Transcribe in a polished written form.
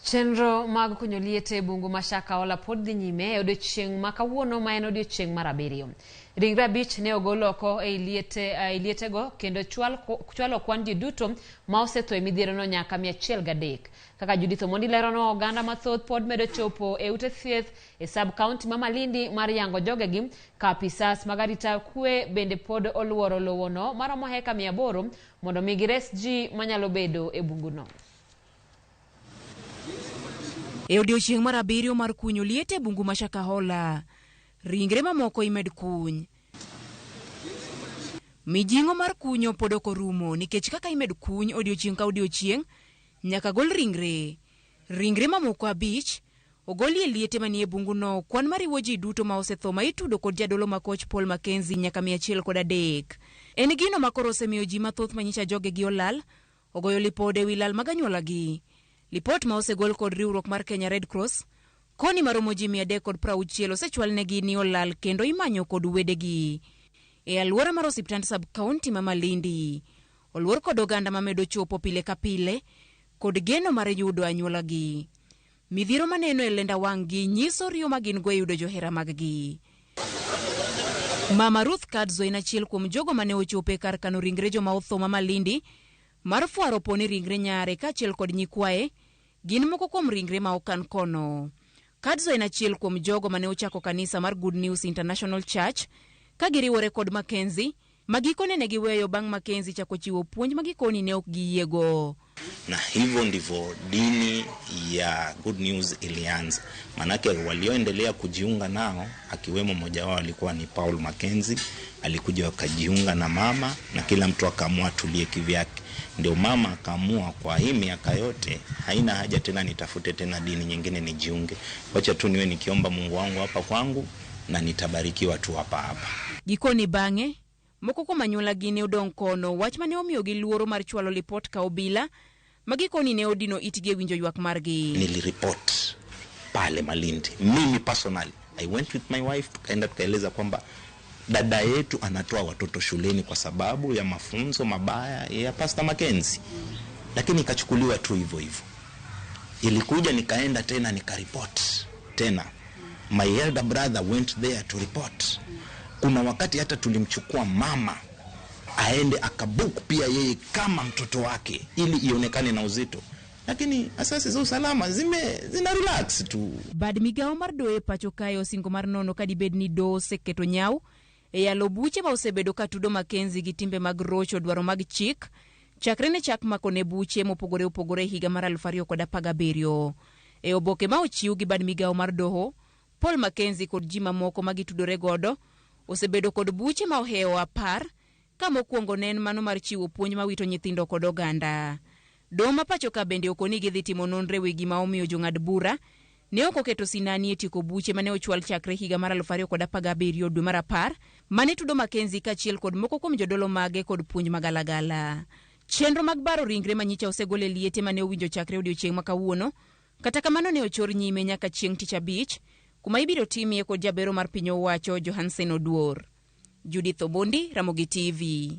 Chenro mag kunyo liete bungu ma Shakahola pod dhi nyime e odiechieng' ma kawuono ma en odiechieng' mar 7. Ringre 5 ne ogol oko e lietego kendo chwalo kwan ji duto ma osetho e midhierono nyaka 103. Kaka Judith Omondi lerono, oganda mathoth pod medo chopo e ute thieth e sub-county ma Malindi mar yango jogegi, ka apisas mag arita kwe bende pod oluoro lowono maromo heka 800 mondo mi gires ji manyalo bedo e bunguno. E odiechieng' mar 7 mar kunyo liete bungu ma Shakahola, ringre mamoko imed kuny. Mijing'o mar kunyo pod ok orumo nikech kaka imed kuny odiechieng' ka odiechieng' nyaka gol ringre mamoko 5 ogolie liete manie bunguno, kwan mariwo ji duto ma osetho ma itudo kod jadolo ma Coach Paul Mackenzie nyaka 103. En gino makoro osemiyo ji mathoth manyicha jogegi olal ogoyo lipode wi lal mag anyuolagi. Lipot ma osegol kod riwruok mar Kenya Red Cross koni maromo ji 360 osechwalnegi ni olal kendo imanyo kod wedegi. E alwora mar osiptand sub-county ma Malindi, oluor kod oganda mamedo chopo pile ka pile kod geno mar yudo anyuolagi. Midhiero maneno e lenda wang'gi nyiso riyo magin go e yudo johera maggi. Mama Ruth Kadzo en achiel kuom jogo mane ochopo e kar kano ringre joma otho ma Malindi mar fuaro poni ringre nyare kaachiel kod nyikwaye gin moko kuom ringre ma okan kono. Kadzo en achiel kuom jogo mane ochako kanisa mar Good News International Church ka giriwore kod Mackenzie magikone ne giweyo bang' Mackenzie chako chiwo puonj magikoni ne ok giyiego. Na hivyo ndivyo dini ya Good News ilianza. Manake walioendelea kujiunga nao akiwemo mmoja wao alikuwa ni Paul Mackenzie, alikuja wakajiunga na mama na kila mtu akaamua tulie kivyake. Ndio mama akaamua kwa hii miaka yote haina haja tena nitafute tena dini nyingine nijiunge. Wacha tu niwe nikiomba Mungu wangu hapa kwangu na nitabarikiwa tu hapa. Gikoni bang'e moko kuom anyuola gine odong' kono, wach mane omiyo gi luoro mar chwalo lipot ka obila magikoni ne odino itgi winjo ywak margi. Niliripot pale Malindi. Mimi personally I went with my wife, tukaenda tukaeleza kwamba dada yetu anatoa watoto shuleni kwa sababu ya mafunzo mabaya ya Pastor Mackenzie. Lakini ikachukuliwa tu hivyo. Ilikuja nikaenda tena nikaripot tena. My elder brother went there to report. Kuna wakati hata tulimchukua mama aende akabook pia yeye kama mtoto wake ili ionekane na uzito. Lakini asasi za usalama zina relax tu. Bad migao mar doe pacho kayo singo mar nono kadibed ni do seketo nyau e yalo buche ma osebedo katudo Mackenzie gi timbe mag rocho dwaro mag chik chakre ne chak makone buche mopogore higa mar 2017. E oboke ma ochiw gi bad migao mar doho, Paul Mackenzie kod ji mamoko magitudore godo osebedo kod buche ma ohewo 10 ka mokwongo nen mano mar chiwo puonj ma wito nyithindo kod oganda. Doma pacho ka bende okoni gidhi timo nonre wigi ma omiyo jong'ad bura ne ok oketo sinani e tieko buche mane ochwal chakre higa mar 2017 dwe mar 10 mane tudo Mackenzie kaachiel kod moko kuom jodolo mage kod puonj magalagala. Chenro mag baro ringre manyicha osegol e liete mane owinjo chakre odiechieng' ma kawuono, kata kamano ne ochor nyime nyaka chieng' tich abich kuma ibiro timie kod jabero mar piny owacho Johansen Oduor. Judith Omondi, Ramogi TV.